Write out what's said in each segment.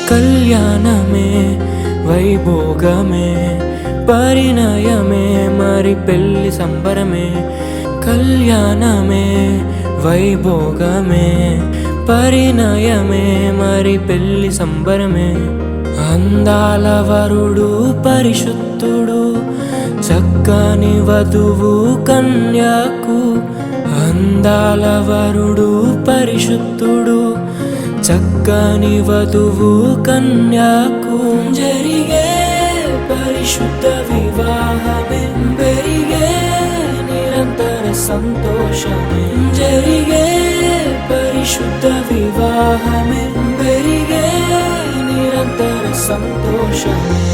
కళ్యాణమే వైభోగమే పరిణయమే మరి పెళ్లి సంబరమే కళ్యాణమే వైభోగమే పరిణయమే మరి పెళ్లి సంబరమే అందాల వరుడు పరిశుద్ధుడు చక్కని వధువు కన్యకు అందాల వరుడు పరిశుద్ధుడు చక్కని వధువు కన్యకు జరిగే పరిశుద్ధ వివాహమే పెరిగే నిరంతర సంతోషమే జరిగే పరిశుద్ధ వివాహమే పెరిగే నిరంతర సంతోషమే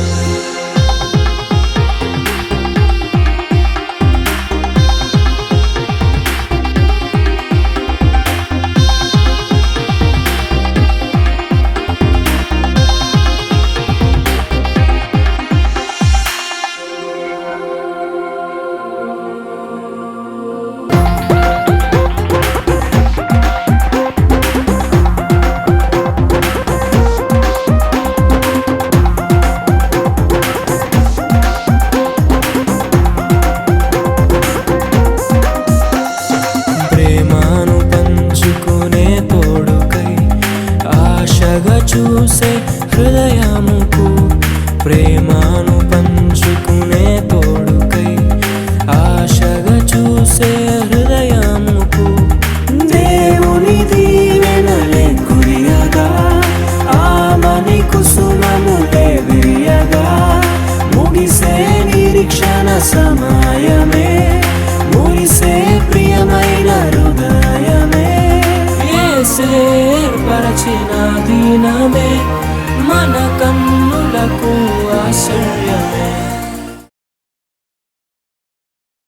ప్రేమను పంచుకునే తోడుకై ఆశగా చూసే హృదయముకు ప్రేమను పంచుకునే తోడుకై ఆశగా చూసే హృదయముకు దేవుని దీవెనలే కురియగా ఆమని కుసుమములే విరియగా ముగిసే నిరీక్షణ సమయమే మురిసే ప్రియమైన హృదయమే యేసే ఏర్పరచిన దినమే మన కన్నులకు ఆశ్చర్యమే